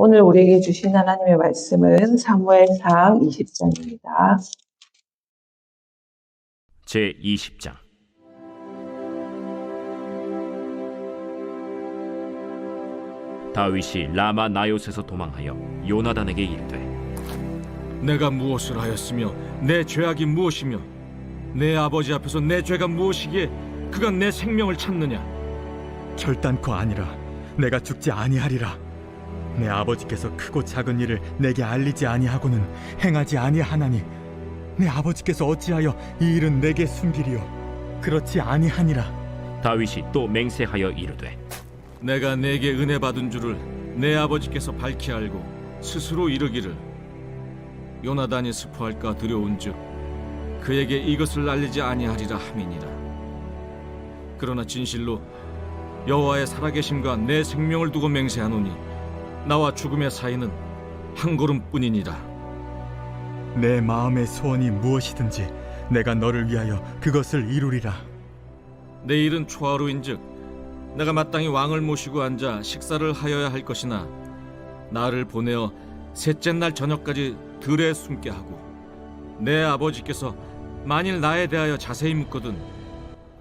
오늘 우리에게 주신 하나님의 말씀은 사무엘상 20장입니다. 제20장. 다윗이 라마 나요스에서 도망하여 요나단에게 이르되, 내가 무엇을 하였으며 내 죄악이 무엇이며 내 아버지 앞에서 내 죄가 무엇이기에 그가 내 생명을 찾느냐? 결단코 아니라 내가 죽지 아니하리라. 내 아버지께서 크고 작은 일을 내게 알리지 아니하고는 행하지 아니하나니 내 아버지께서 어찌하여 이 일은 내게 숨기리요? 그렇지 아니하니라. 다윗이 또 맹세하여 이르되, 내가 내게 은혜 받은 줄을 내 아버지께서 밝히 알고 스스로 이르기를 요나단이 스포할까 두려운즉 그에게 이것을 알리지 아니하리라 함이니라. 그러나 진실로 여호와의 살아계심과 내 생명을 두고 맹세하노니 나와 죽음의 사이는 한 걸음뿐이니라. 내 마음의 소원이 무엇이든지 내가 너를 위하여 그것을 이루리라. 내일은 초하루인즉 내가 마땅히 왕을 모시고 앉아 식사를 하여야 할 것이나 나를 보내어 셋째 날 저녁까지 들에 숨게 하고 내 아버지께서 만일 나에 대하여 자세히 묻거든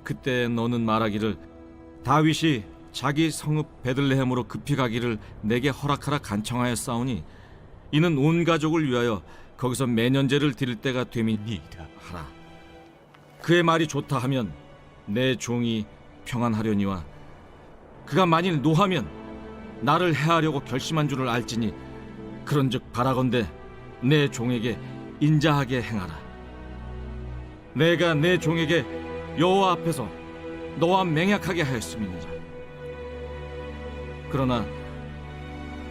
그때 너는 말하기를 다윗이 자기 성읍 베들레헴으로 급히 가기를 내게 허락하라 간청하였사오니 이는 온 가족을 위하여 거기서 매년제를 드릴 때가 됨이니이다 하라. 그의 말이 좋다 하면 내 종이 평안하려니와 그가 만일 노하면 나를 해하려고 결심한 줄을 알지니 그런즉 바라건대 내 종에게 인자하게 행하라. 내가 내 종에게 여호와 앞에서 너와 맹약하게 하였음이니라. 그러나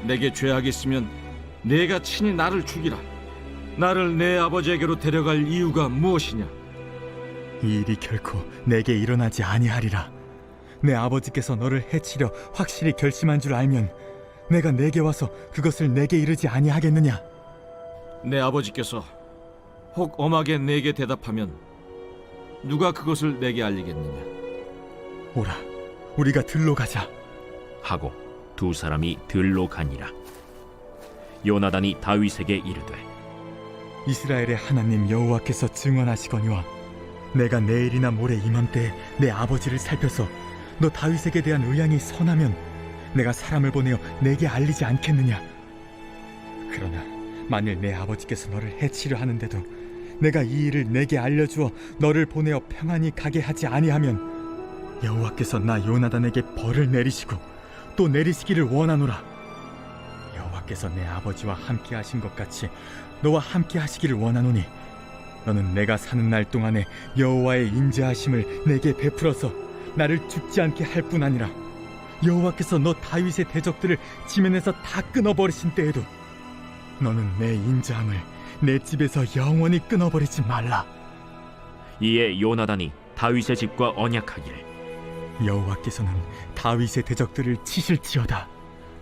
내게 죄악이 있으면 내가 친히 나를 죽이라. 나를 내 아버지에게로 데려갈 이유가 무엇이냐? 이 일이 결코 내게 일어나지 아니하리라. 내 아버지께서 너를 해치려 확실히 결심한 줄 알면 내가 내게 와서 그것을 내게 이르지 아니하겠느냐? 내 아버지께서 혹 엄하게 내게 대답하면 누가 그것을 내게 알리겠느냐? 오라, 우리가 들로 가자. 하고 두 사람이 들로 가니라. 요나단이 다윗에게 이르되, 이스라엘의 하나님 여호와께서 증언하시거니와 내가 내일이나 모레 이맘때에 내 아버지를 살펴서 너 다윗에게 대한 의향이 선하면 내가 사람을 보내어 내게 알리지 않겠느냐? 그러나 만일 내 아버지께서 너를 해치려 하는데도 내가 이 일을 내게 알려주어 너를 보내어 평안히 가게 하지 아니하면 여호와께서 나 요나단에게 벌을 내리시고 또 내리시기를 원하노라. 여호와께서 내 아버지와 함께 하신 것 같이 너와 함께 하시기를 원하노니 너는 내가 사는 날 동안에 여호와의 인자하심을 내게 베풀어서 나를 죽지 않게 할 뿐 아니라 여호와께서 너 다윗의 대적들을 지면에서 다 끊어버리신 때에도 너는 내 인자함을 내 집에서 영원히 끊어버리지 말라. 이에 요나단이 다윗의 집과 언약하기를, 여호와께서는 다윗의 대적들을 치실지어다.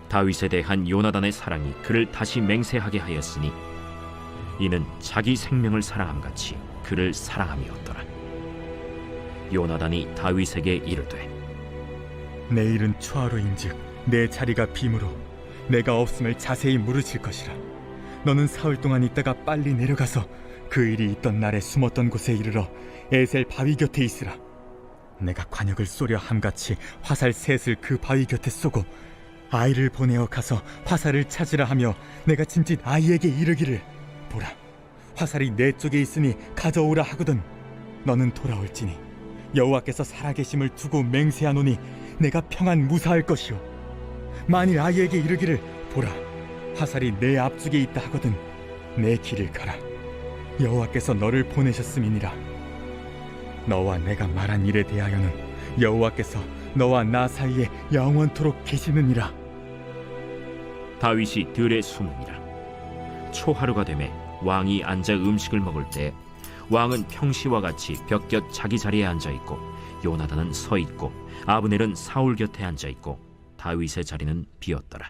다윗에 대한 요나단의 사랑이 그를 다시 맹세하게 하였으니 이는 자기 생명을 사랑함같이 그를 사랑함이었더라. 요나단이 다윗에게 이르되, 내일은 초하루인즉 내 자리가 빔으로 내가 없음을 자세히 물으실 것이라. 너는 사흘 동안 있다가 빨리 내려가서 그 일이 있던 날에 숨었던 곳에 이르러 에셀 바위 곁에 있으라. 내가 관역을 쏘려 함같이 화살 셋을 그 바위 곁에 쏘고 아이를 보내어 가서 화살을 찾으라 하며 내가 짐짓 아이에게 이르기를, 보라, 화살이 내 쪽에 있으니 가져오라 하거든 너는 돌아올지니 여호와께서 살아계심을 두고 맹세하노니 내가 평안 무사할 것이요 만일 아이에게 이르기를, 보라, 화살이 내 앞쪽에 있다 하거든 내 길을 가라. 여호와께서 너를 보내셨음이니라. 너와 내가 말한 일에 대하여는 여호와께서 너와 나 사이에 영원토록 계시느니라. 다윗이 들에 숨으니라. 초하루가 되매 왕이 앉아 음식을 먹을 때 왕은 평시와 같이 벽곁 자기 자리에 앉아있고 요나단은 서있고 아브넬은 사울 곁에 앉아있고 다윗의 자리는 비었더라.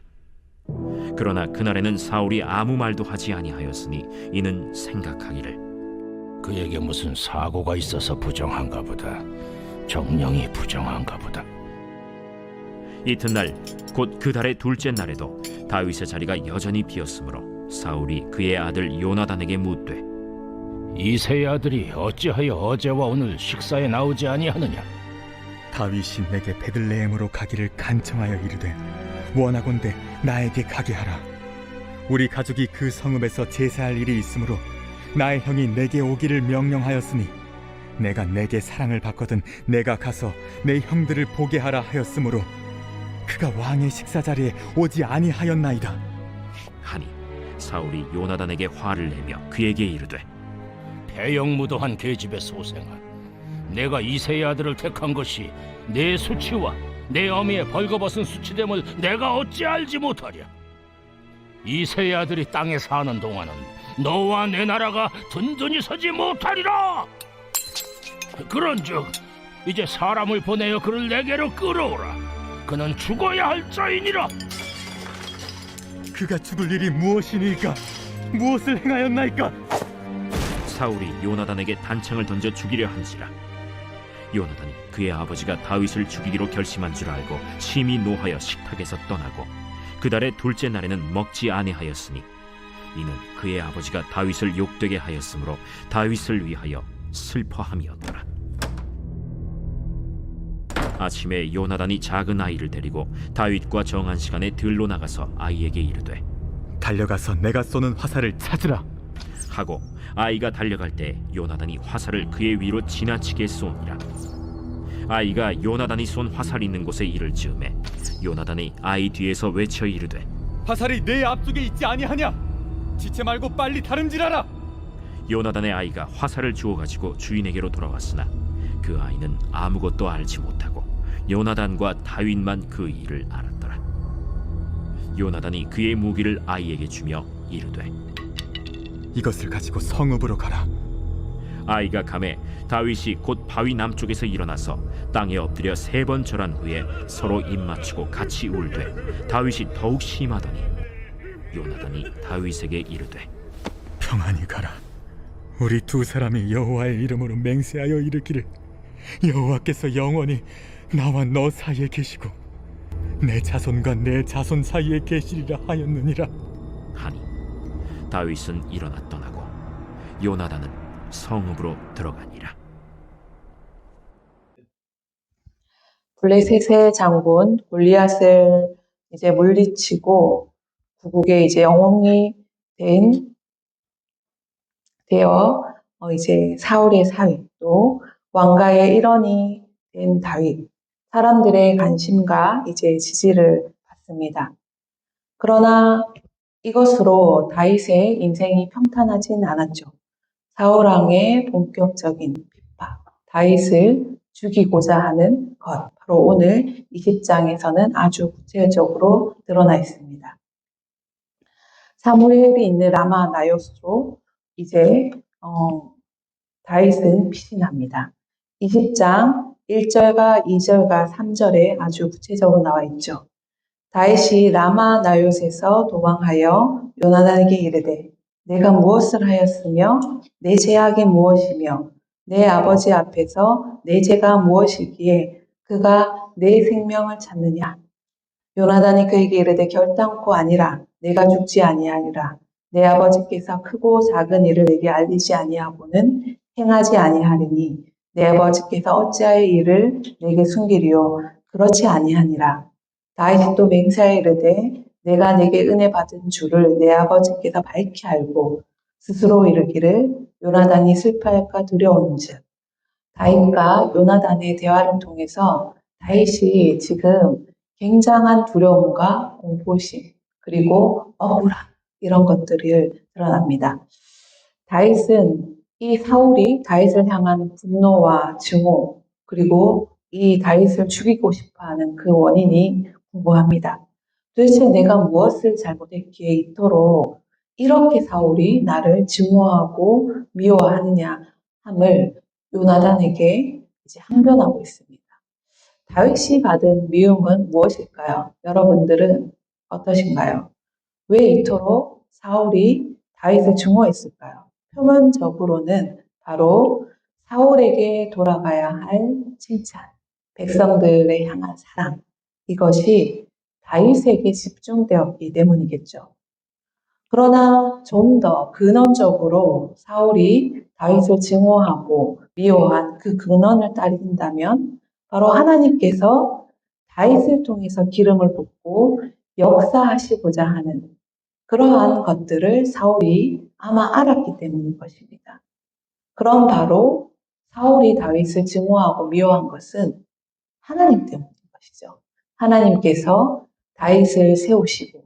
그러나 그날에는 사울이 아무 말도 하지 아니하였으니 이는 생각하기를, 그에게 무슨 사고가 있어서 부정한가 보다. 정령이 부정한가 보다. 이튿날 곧 그 달의 둘째 날에도 다윗의 자리가 여전히 비었으므로 사울이 그의 아들 요나단에게 묻되 이새의 아들이 어찌하여 어제와 오늘 식사에 나오지 아니하느냐? 다윗이 내게 베들레헴으로 가기를 간청하여 이르되 원하건대 나에게 가게 하라. 우리 가족이 그 성읍에서 제사할 일이 있으므로 나의 형이 내게 오기를 명령하였으니 내가 내게 사랑을 받거든 내가 가서 내 형들을 보게 하라 하였으므로 그가 왕의 식사 자리에 오지 아니하였나이다. 하니 사울이 요나단에게 화를 내며 그에게 이르되 배영무도한 계집의 소생아, 내가 이새의 아들을 택한 것이 내 수치와 내 어미의 벌거벗은 수치됨을 내가 어찌 알지 못하랴? 이새의 아들이 땅에 사는 동안은 너와 내 나라가 든든히 서지 못하리라. 그런즉 이제 사람을 보내어 그를 내게로 끌어오라. 그는 죽어야 할 자이니라. 그가 죽을 일이 무엇이니까? 무엇을 행하였나이까? 사울이 요나단에게 단창을 던져 죽이려 한지라. 요나단이 그의 아버지가 다윗을 죽이기로 결심한 줄 알고 심히 노하여 식탁에서 떠나고 그 달의 둘째 날에는 먹지 아니하였으니 이는 그의 아버지가 다윗을 욕되게 하였으므로 다윗을 위하여 슬퍼함이었더라. 아침에 요나단이 작은 아이를 데리고 다윗과 정한 시간에 들로 나가서 아이에게 이르되 달려가서 내가 쏘는 화살을 찾으라 하고 아이가 달려갈 때 요나단이 화살을 그의 위로 지나치게 쏘니라. 아이가 요나단이 쏜 화살 있는 곳에 이를 즈음에 요나단이 아이 뒤에서 외쳐 이르되 화살이 내 앞쪽에 있지 아니하냐? 지체 말고 빨리 다름질하라. 요나단의 아이가 화살을 주워 가지고 주인에게로 돌아왔으나 그 아이는 아무것도 알지 못하고 요나단과 다윗만 그 일을 알았더라. 요나단이 그의 무기를 아이에게 주며 이르되 이것을 가지고 성읍으로 가라. 아이가 가매 다윗이 곧 바위 남쪽에서 일어나서 땅에 엎드려 3번 절한 후에 서로 입맞추고 같이 울되 다윗이 더욱 심하더니 요나단이 다윗에게 이르되 평안히 가라. 우리 두 사람이 여호와의 이름으로 맹세하여 이르기를 여호와께서 영원히 나와 너 사이에 계시고 내 자손과 내 자손 사이에 계시리라 하였느니라. 하니 다윗은 일어나 떠나고 요나단은 성읍으로 들어가니라. 블레셋의 장군 골리앗을 이제 물리치고 구국에 이제 영웅이 되어 이제 사울의 사위 또 왕가의 일원이 된 다윗, 사람들의 관심과 이제 지지를 받습니다. 그러나 이것으로 다윗의 인생이 평탄하진 않았죠. 사울 왕의 본격적인 핍박, 다윗을 죽이고자 하는 것, 바로 오늘 20장에서는 아주 구체적으로 드러나 있습니다. 사무엘이 있는 라마 나요스로 이제 다윗은 피신합니다. 20장 1절과 2절과 3절에 아주 구체적으로 나와 있죠. 다윗이 라마 나요스에서 도망하여 요나단에게 이르되 내가 무엇을 하였으며 내 죄악이 무엇이며 내 아버지 앞에서 내 죄가 무엇이기에 그가 내 생명을 찾느냐. 요나단이 그에게 이르되 결단코 아니라 내가 죽지 아니하리라. 내 아버지께서 크고 작은 일을 내게 알리지 아니하고는 행하지 아니하리니 내 아버지께서 어찌하여 이를 내게 숨기리요. 그렇지 아니하니라. 다윗이 또 맹세하여 이르되 내가 내게 은혜 받은 줄을 내 아버지께서 밝히 알고 스스로 이르기를 요나단이 슬퍼할까 두려운즉. 다윗과 요나단의 대화를 통해서 다윗이 지금 굉장한 두려움과 공포심 그리고 억울함 이런 것들을 드러납니다. 다윗은 이 사울이 다윗을 향한 분노와 증오 그리고 이 다윗을 죽이고 싶어하는 그 원인이 궁금합니다. 도대체 내가 무엇을 잘못했기에 이토록 이렇게 사울이 나를 증오하고 미워하느냐 함을 요나단에게 이제 항변하고 있습니다. 다윗이 받은 미움은 무엇일까요? 여러분들은 어떠신가요? 왜 이토록 사울이 다윗을 증오했을까요? 표면적으로는 바로 사울에게 돌아가야 할 칭찬, 백성들에 향한 사랑, 이것이 다윗에게 집중되었기 때문이겠죠. 그러나 좀 더 근원적으로 사울이 다윗을 증오하고 미워한 그 근원을 따진다면 바로 하나님께서 다윗을 통해서 기름을 붓고 역사하시고자 하는 그러한 것들을 사울이 아마 알았기 때문인 것입니다. 그럼 바로 사울이 다윗을 증오하고 미워한 것은 하나님 때문인 것이죠. 하나님께서 다윗을 세우시고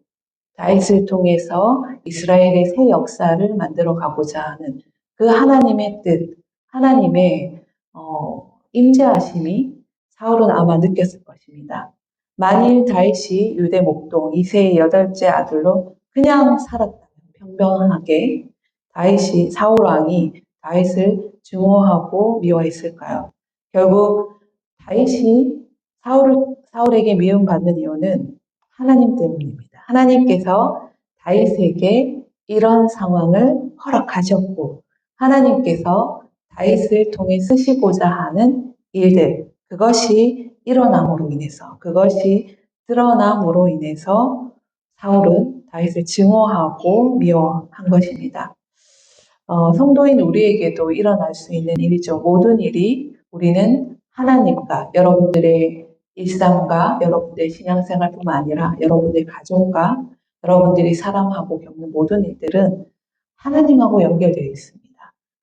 다윗을 통해서 이스라엘의 새 역사를 만들어 가고자 하는 그 하나님의 뜻, 하나님의 임재하심이 사울은 아마 느꼈을 것입니다. 만일 다윗이 유대 목동 이세의 8째 아들로 그냥 살았다면 평범하게 사울 왕이 다윗을 증오하고 미워했을까요? 결국 다윗이 사울에게 미움받는 이유는 하나님 때문입니다. 하나님께서 다윗에게 이런 상황을 허락하셨고 하나님께서 다윗을 통해 쓰시고자 하는 일들, 그것이 일어남으로 인해서, 그것이 드러남으로 인해서 사울은 다윗을 증오하고 미워한 것입니다. 성도인 우리에게도 일어날 수 있는 일이죠. 모든 일이 우리는 하나님과 여러분들의 일상과 여러분들의 신앙생활뿐만 아니라 여러분들의 가족과 여러분들이 사람하고 겪는 모든 일들은 하나님하고 연결되어 있습니다.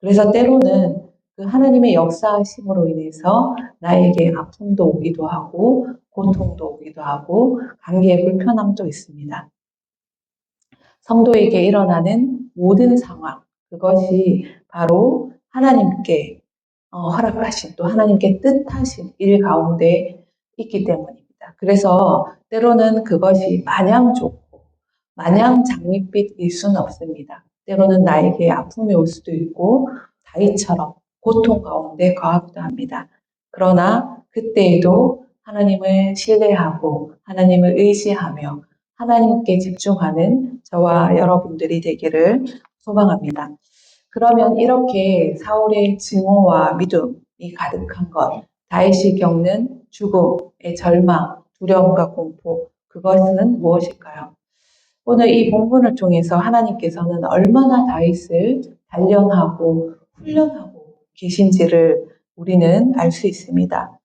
그래서 때로는 그 하나님의 역사하심으로 인해서 나에게 아픔도 오기도 하고 고통도 오기도 하고 관계의 불편함도 있습니다. 성도에게 일어나는 모든 상황, 그것이 바로 하나님께 허락하신 또 하나님께 뜻하신 일 가운데 있기 때문입니다. 그래서 때로는 그것이 마냥 좋고 마냥 장밋빛일 수는 없습니다. 때로는 나에게 아픔이 올 수도 있고 다윗처럼 고통 가운데 거하기도 합니다. 그러나 그때에도 하나님을 신뢰하고 하나님을 의지하며 하나님께 집중하는 저와 여러분들이 되기를 소망합니다. 그러면 이렇게 사울의 증오와 믿음이 가득한 것, 다윗이 겪는 죽음의 절망, 두려움과 공포, 그것은 무엇일까요? 오늘 이 본문을 통해서 하나님께서는 얼마나 다윗을 단련하고 훈련하고 계신지를 우리는 알 수 있습니다.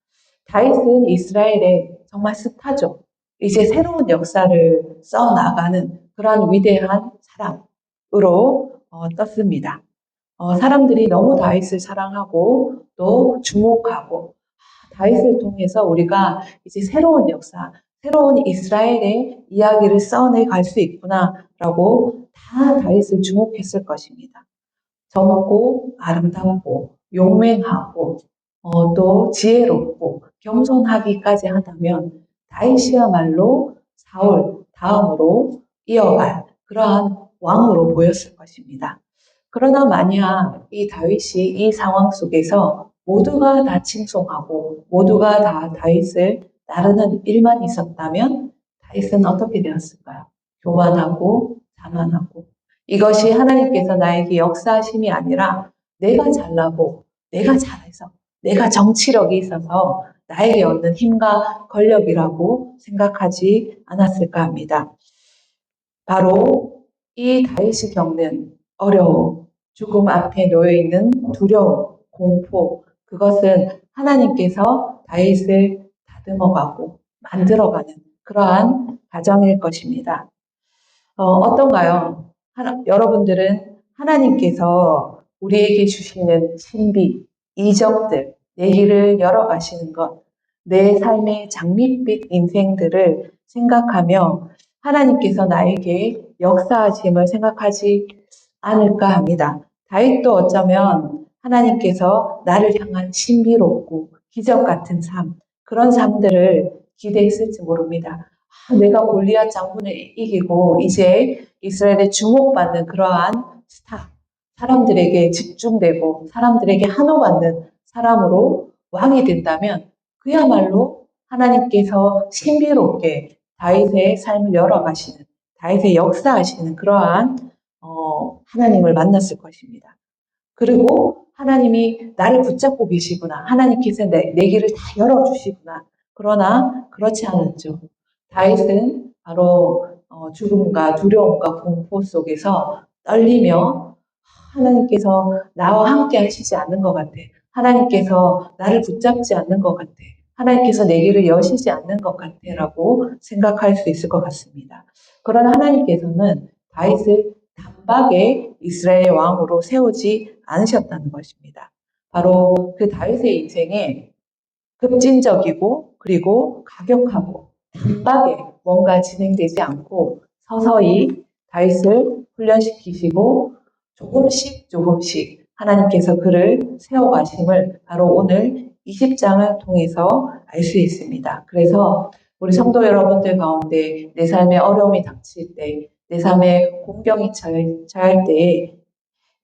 다윗은 이스라엘의 정말 스타죠. 이제 새로운 역사를 써나가는 그러한 위대한 사람으로 떴습니다. 사람들이 너무 다윗을 사랑하고 또 주목하고 다윗을 통해서 우리가 이제 새로운 역사, 새로운 이스라엘의 이야기를 써내 갈 수 있구나라고 다 다윗을 주목했을 것입니다. 젊고 아름답고 용맹하고 또 지혜롭고 겸손하기까지 하다면 다윗이야말로 사울 다음으로 이어갈 그러한 왕으로 보였을 것입니다. 그러나 만약 이 다윗이 이 상황 속에서 모두가 다 칭송하고 모두가 다 다윗을 따르는 일만 있었다면 다윗은 어떻게 되었을까요? 교만하고 자만하고 이것이 하나님께서 나에게 역사하심이 아니라 내가 잘나고 내가 잘해서 내가 정치력이 있어서 나에게 얻는 힘과 권력이라고 생각하지 않았을까 합니다. 바로 이 다윗이 겪는 어려움, 죽음 앞에 놓여있는 두려움, 공포, 그것은 하나님께서 다윗을 다듬어가고 만들어가는 그러한 과정일 것입니다. 어떤가요? 여러분들은 하나님께서 우리에게 주시는 신비, 이적들, 내 길을 열어가시는 것, 내 삶의 장밋빛 인생들을 생각하며 하나님께서 나에게 역사하심을 생각하지 않을까 합니다. 다윗도 어쩌면 하나님께서 나를 향한 신비롭고 기적 같은 삶, 그런 삶들을 기대했을지 모릅니다. 내가 골리앗 장군을 이기고 이제 이스라엘에 주목받는 그러한 스타, 사람들에게 집중되고 사람들에게 한호받는 사람으로 왕이 된다면 그야말로 하나님께서 신비롭게 다윗의 삶을 열어가시는, 다윗의 역사하시는 그러한 하나님을 만났을 것입니다. 그리고 하나님이 나를 붙잡고 계시구나. 하나님께서 내 길을 다 열어주시구나. 그러나 그렇지 않았죠. 다윗은 바로 죽음과 두려움과 공포 속에서 떨리며 하나님께서 나와 함께 하시지 않는 것 같아. 하나님께서 나를 붙잡지 않는 것 같아. 하나님께서 내 길을 여시지 않는 것 같아 라고 생각할 수 있을 것 같습니다. 그러나 하나님께서는 다윗을 단박에 이스라엘 왕으로 세우지 않으셨다는 것입니다. 바로 그 다윗의 인생에 급진적이고 그리고 가격하고 단박에 뭔가 진행되지 않고 서서히 다윗을 훈련시키시고 조금씩 하나님께서 그를 세워가심을 바로 오늘 20장을 통해서 알 수 있습니다. 그래서 우리 성도 여러분들 가운데 내 삶에 어려움이 닥칠 때, 내 삶에 공경이 처할 때에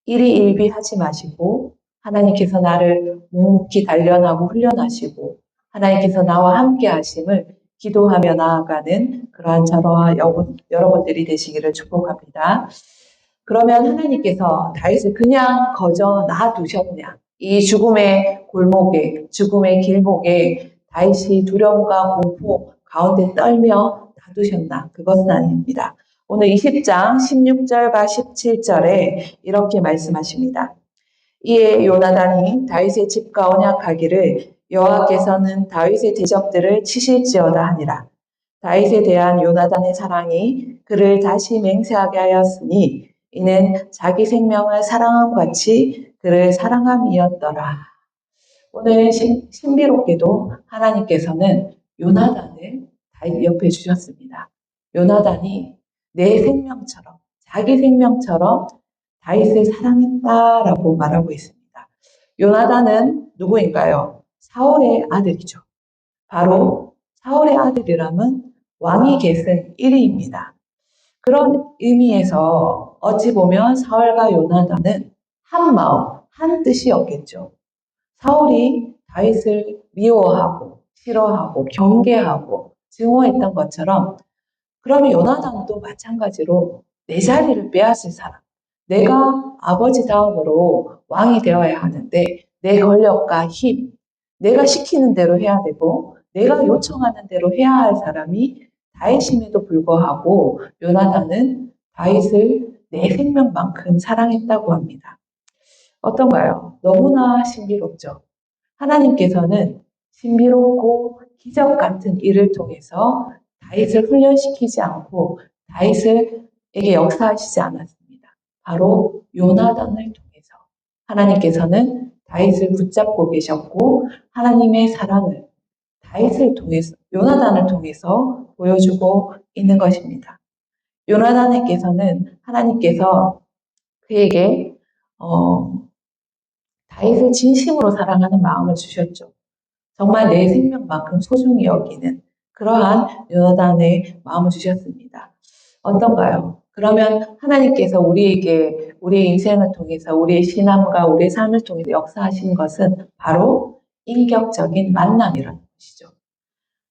일희일비하지 마시고 하나님께서 나를 묵묵히 단련하고 훈련하시고 하나님께서 나와 함께 하심을 기도하며 나아가는 그러한 저와 여러분들이 되시기를 축복합니다. 그러면 하나님께서 다윗을 그냥 거저 놔두셨냐? 이 죽음의 골목에, 죽음의 길목에 다윗이 두려움과 공포 가운데 떨며 놔두셨나? 그것은 아닙니다. 오늘 20장 16절과 17절에 이렇게 말씀하십니다. 이에 요나단이 다윗의 집과 언약하기를 여호와께서는 다윗의 대적들을 치실지어다 하니라. 다윗에 대한 요나단의 사랑이 그를 다시 맹세하게 하였으니 이는 자기 생명을 사랑함 같이 그를 사랑함이었더라. 오늘 신비롭게도 하나님께서는 요나단을 다윗 옆에 주셨습니다. 요나단이 내 생명처럼 자기 생명처럼 다윗을 사랑했다라고 말하고 있습니다. 요나단은 누구인가요? 사울의 아들이죠. 바로 사울의 아들이라면 왕이 계승 1위입니다. 그런 의미에서 어찌 보면 사울과 요나단은 한 마음, 한 뜻이었겠죠. 사울이 다윗을 미워하고 싫어하고 경계하고 증오했던 것처럼 그러면 요나단도 마찬가지로 내 자리를 빼앗을 사람, 내가 아버지 다음으로 왕이 되어야 하는데 내 권력과 힘, 내가 시키는 대로 해야 되고 내가 요청하는 대로 해야 할 사람이 다윗임에도 불구하고 요나단은 다윗을 내 생명만큼 사랑했다고 합니다. 어떤가요? 너무나 신비롭죠. 하나님께서는 신비롭고 기적 같은 일을 통해서 다윗을 훈련시키지 않고 다윗에게 역사하시지 않았습니다. 바로 요나단을 통해서 하나님께서는 다윗을 붙잡고 계셨고 하나님의 사랑을 다윗을 통해서 요나단을 통해서 보여주고 있는 것입니다. 요나단에게서는 하나님께서 그에게 다윗을 진심으로 사랑하는 마음을 주셨죠. 정말 내 생명만큼 소중히 여기는 그러한 요나단의 마음을 주셨습니다. 어떤가요? 그러면 하나님께서 우리에게 우리의 인생을 통해서 우리의 신앙과 우리의 삶을 통해서 역사하시는 것은 바로 인격적인 만남이라는 것이죠.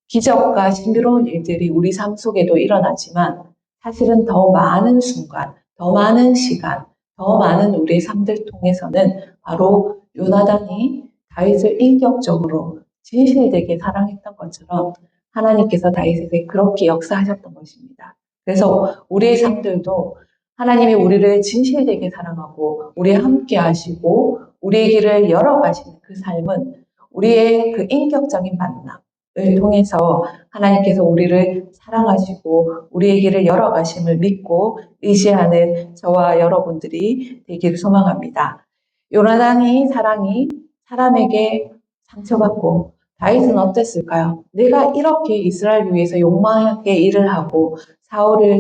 기적과 신비로운 일들이 우리 삶 속에도 일어나지만 사실은 더 많은 순간, 더 많은 시간, 더 많은 우리의 삶들 통해서는 바로 요나단이 다윗을 인격적으로 진실되게 사랑했던 것처럼 하나님께서 다윗에게 그렇게 역사하셨던 것입니다. 그래서 우리의 삶들도 하나님이 우리를 진실되게 사랑하고 우리와 함께 하시고 우리의 길을 열어가시는 그 삶은 우리의 그 인격적인 만남을 통해서 하나님께서 우리를 사랑하시고 우리의 길을 열어가심을 믿고 의지하는 저와 여러분들이 되기를 소망합니다. 요나단의 사랑이 사람에게 상처받고 다윗은 어땠을까요? 내가 이렇게 이스라엘을 위해서 욕망하게 일을 하고 사울에게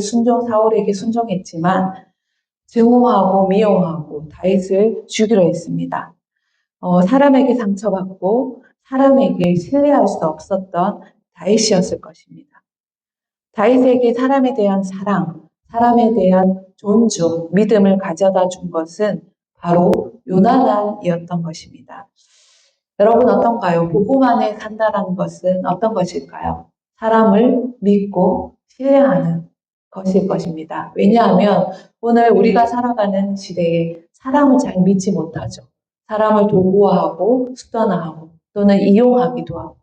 순종했지만 증오하고 미워하고 다윗을 죽이려 했습니다. 사람에게 상처받고 사람에게 신뢰할 수 없었던 다윗이었을 것입니다. 다윗에게 사람에 대한 사랑, 사람에 대한 존중, 믿음을 가져다 준 것은 바로 요나단이었던 것입니다. 여러분 어떤가요? 복음 안에 산다라는 것은 어떤 것일까요? 사람을 믿고 신뢰하는 것일 것입니다. 왜냐하면 오늘 우리가 살아가는 시대에 사람을 잘 믿지 못하죠. 사람을 도구화하고 수단화하고 또는 이용하기도 하고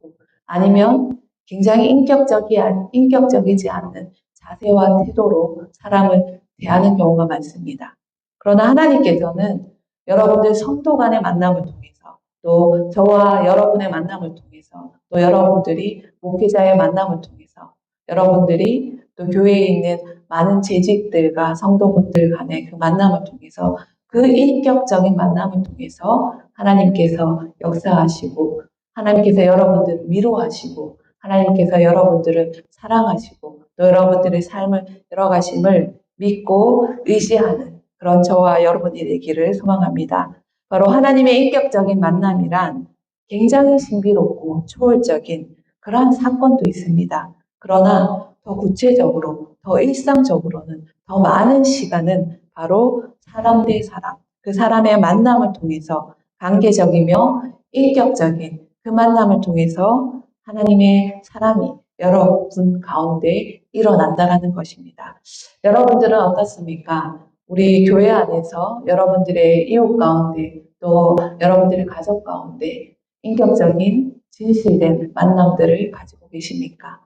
아니면 굉장히 인격적이지 않는 자세와 태도로 사람을 대하는 경우가 많습니다. 그러나 하나님께서는 여러분들 성도 간의 만남을 통해서 또 저와 여러분의 만남을 통해서 또 여러분들이 목회자의 만남을 통해서 여러분들이 또 교회에 있는 많은 재직들과 성도분들 간의 그 만남을 통해서 그 인격적인 만남을 통해서 하나님께서 역사하시고 하나님께서 여러분들을 위로하시고 하나님께서 여러분들을 사랑하시고 또 여러분들의 삶을 열어가심을 믿고 의지하는 그런 저와 여러분이 되기를 소망합니다. 바로 하나님의 인격적인 만남이란 굉장히 신비롭고 초월적인 그러한 사건도 있습니다. 그러나 더 구체적으로, 더 일상적으로는 더 많은 시간은 바로 사람 대 사람, 그 사람의 만남을 통해서 관계적이며 인격적인 그 만남을 통해서 하나님의 사랑이 여러분 가운데 일어난다라는 것입니다. 여러분들은 어떻습니까? 우리 교회 안에서 여러분들의 이웃 가운데 또 여러분들의 가족 가운데 인격적인 진실된 만남들을 가지고 계십니까?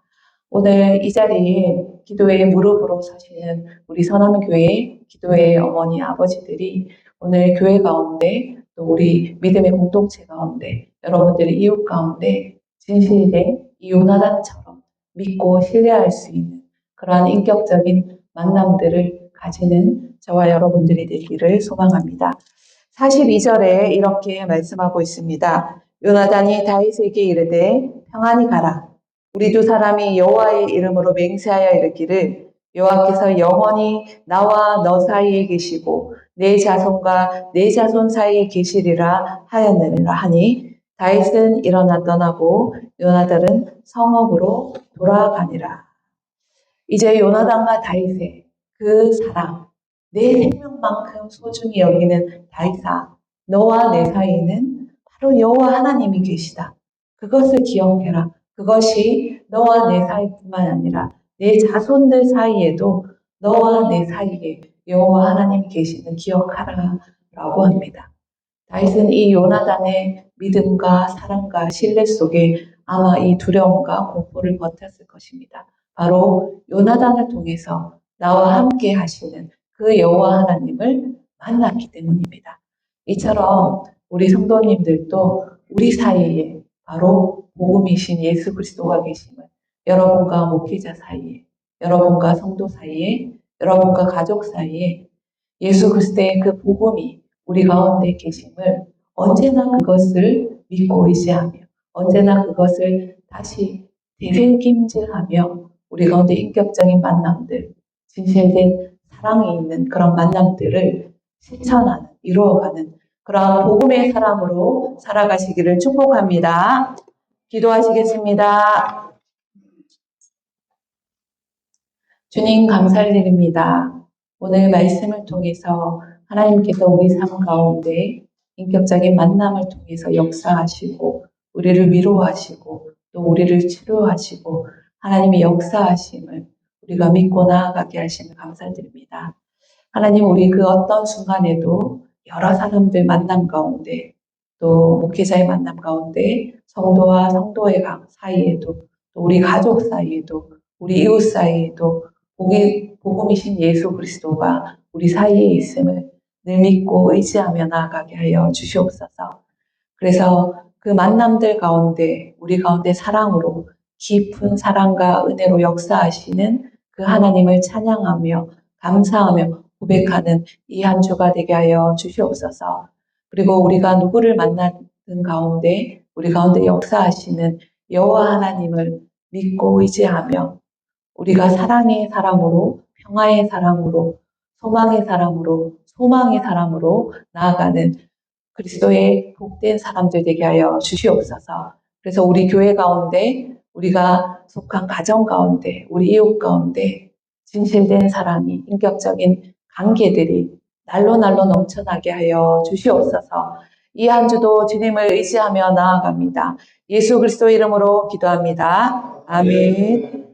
오늘 이 자리에 기도의 무릎으로 서시는 우리 선함교회 기도의 어머니 아버지들이 오늘 교회 가운데 또 우리 믿음의 공동체 가운데 여러분들의 이웃 가운데 진실된 이 요나단처럼 믿고 신뢰할 수 있는 그러한 인격적인 만남들을 가지는 저와 여러분들이 되기를 소망합니다. 42절에 이렇게 말씀하고 있습니다. 요나단이 다윗에게 이르되 평안히 가라. 우리 두 사람이 여호와의 이름으로 맹세하여 이르기를 여호와께서 영원히 나와 너 사이에 계시고 내 자손과 내 자손 사이에 계시리라 하였느니라 하니 다윗은 일어나 떠나고 요나단은 성읍으로 돌아가니라. 이제 요나단과 다윗의 그 사랑, 내 생명만큼 소중히 여기는 다윗아, 너와 내 사이에는 바로 여호와 하나님이 계시다. 그것을 기억해라. 그것이 너와 내 사이뿐만 아니라 내 자손들 사이에도 너와 내 사이에 여호와 하나님이 계시는 기억하라 라고 합니다. 다윗은 이 요나단의 믿음과 사랑과 신뢰 속에 아마 이 두려움과 공포를 버텼을 것입니다. 바로 요나단을 통해서 나와 함께 하시는 그 여호와 하나님을 만났기 때문입니다. 이처럼 우리 성도님들도 우리 사이에 바로 복음이신 예수 그리스도가 계심을 여러분과 목회자 사이에, 여러분과 성도 사이에, 여러분과 가족 사이에 예수 그리스도의 그 복음이 우리 가운데 계심을 언제나 그것을 믿고 의지하며 언제나 그것을 다시 되새김질하며 우리 가운데 인격적인 만남들, 진실된 사랑이 있는 그런 만남들을 실천하는, 이루어가는 그런 복음의 사람으로 살아가시기를 축복합니다. 기도하시겠습니다. 주님 감사를 드립니다. 오늘 말씀을 통해서 하나님께서 우리 삶 가운데 인격적인 만남을 통해서 역사하시고 우리를 위로하시고 또 우리를 치료하시고 하나님의 역사하심을 우리가 믿고 나아가게 하심을 감사드립니다. 하나님 우리 그 어떤 순간에도 여러 사람들 만남 가운데 또 목회자의 만남 가운데 성도와 성도의 사이에도 또 우리 가족 사이에도 우리 이웃 사이에도 복음이신 예수 그리스도가 우리 사이에 있음을 늘 믿고 의지하며 나아가게 하여 주시옵소서. 그래서 그 만남들 가운데 우리 가운데 사랑으로 깊은 사랑과 은혜로 역사하시는 그 하나님을 찬양하며 감사하며 고백하는 이 한 주가 되게 하여 주시옵소서. 그리고 우리가 누구를 만나는 가운데 우리 가운데 역사하시는 여호와 하나님을 믿고 의지하며 우리가 사랑의 사람으로 평화의 사람으로 소망의 사람으로 소망의 사람으로 나아가는 그리스도의 복된 사람들 되게 하여 주시옵소서. 그래서 우리 교회 가운데 우리가 속한 가정 가운데 우리 이웃 가운데 진실된 사랑이 인격적인 관계들이 날로 넘쳐나게 하여 주시옵소서. 이 한 주도 주님을 의지하며 나아갑니다. 예수 그리스도 이름으로 기도합니다. 아멘.